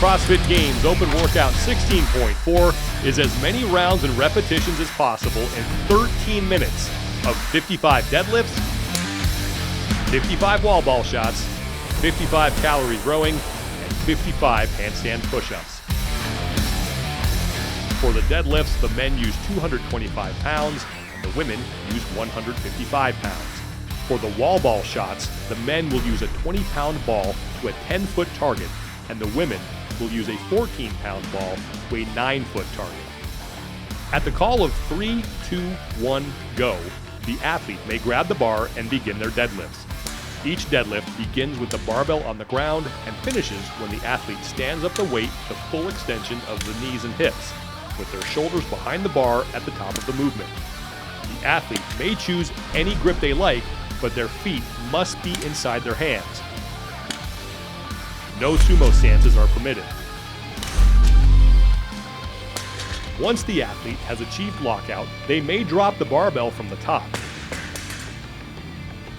CrossFit Games Open Workout 16.4 is as many rounds and repetitions as possible in 13 minutes of 55 deadlifts, 55 wall ball shots, 55 calories rowing, and 55 handstand push-ups. For the deadlifts, the men use 225 pounds and the women use 155 pounds. For the wall ball shots, the men will use a 20-pound ball to a 10-foot target, and the women will use a 14-pound ball to a 9-foot target. At the call of 3, 2, 1, go, the athlete may grab the bar and begin their deadlifts. Each deadlift begins with the barbell on the ground and finishes when the athlete stands up the weight to full extension of the knees and hips, with their shoulders behind the bar at the top of the movement. The athlete may choose any grip they like, but their feet must be inside their hands. No sumo stances are permitted. Once the athlete has achieved lockout, they may drop the barbell from the top.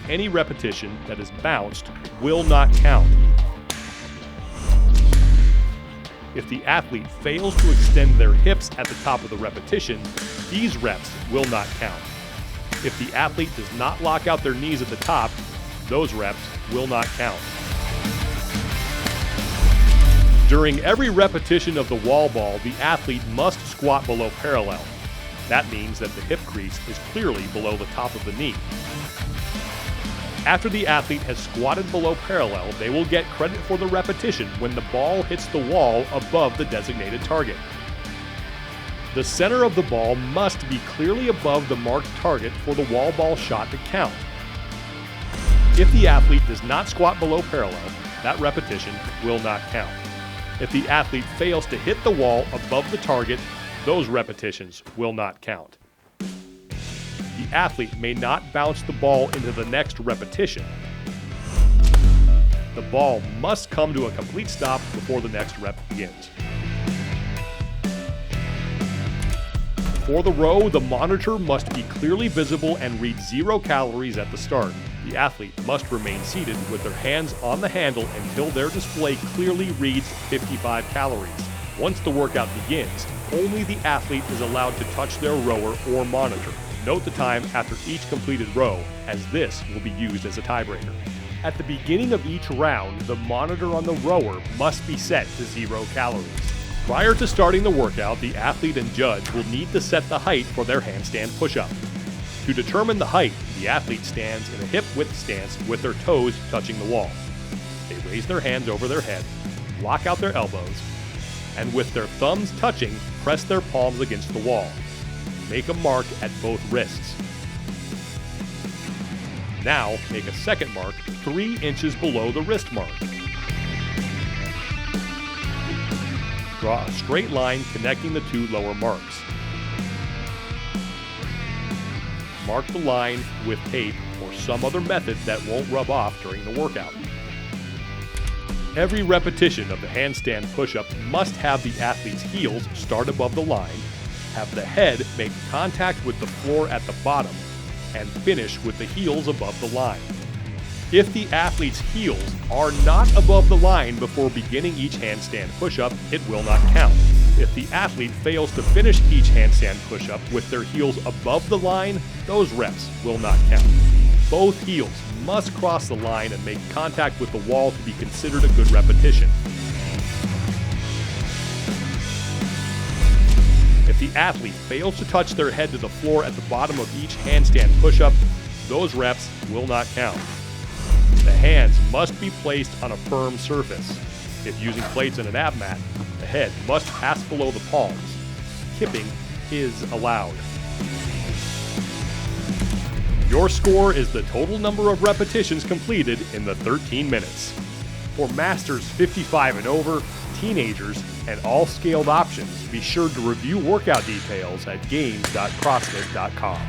Any repetition that is bounced will not count. If the athlete fails to extend their hips at the top of the repetition, these reps will not count. If the athlete does not lock out their knees at the top, those reps will not count. During every repetition of the wall ball, the athlete must squat below parallel. That means that the hip crease is clearly below the top of the knee. After the athlete has squatted below parallel, they will get credit for the repetition when the ball hits the wall above the designated target. The center of the ball must be clearly above the marked target for the wall ball shot to count. If the athlete does not squat below parallel, that repetition will not count. If the athlete fails to hit the wall above the target, those repetitions will not count. The athlete may not bounce the ball into the next repetition. The ball must come to a complete stop before the next rep begins. For the row, the monitor must be clearly visible and read 0 calories at the start. The athlete must remain seated with their hands on the handle until their display clearly reads 55 calories. Once the workout begins, only the athlete is allowed to touch their rower or monitor. Note the time after each completed row, as this will be used as a tiebreaker. At the beginning of each round, the monitor on the rower must be set to 0 calories. Prior to starting the workout, the athlete and judge will need to set the height for their handstand push-up. To determine the height, the athlete stands in a hip-width stance with their toes touching the wall. They raise their hands over their head, lock out their elbows, and with their thumbs touching, press their palms against the wall. Make a mark at both wrists. Now, make a second mark 3 inches below the wrist mark. Draw a straight line connecting the 2 lower marks. Mark the line with tape or some other method that won't rub off during the workout. Every repetition of the handstand push-up must have the athlete's heels start above the line, have the head make contact with the floor at the bottom, and finish with the heels above the line. If the athlete's heels are not above the line before beginning each handstand push-up, it will not count. If the athlete fails to finish each handstand push-up with their heels above the line, those reps will not count. Both heels must cross the line and make contact with the wall to be considered a good repetition. If the athlete fails to touch their head to the floor at the bottom of each handstand push-up, those reps will not count. The hands must be placed on a firm surface. If using plates and an ab mat, the head must pass below the palms. Kipping is allowed. Your score is the total number of repetitions completed in the 13 minutes. For masters 55 and over, teenagers, and all scaled options, be sure to review workout details at games.crossfit.com.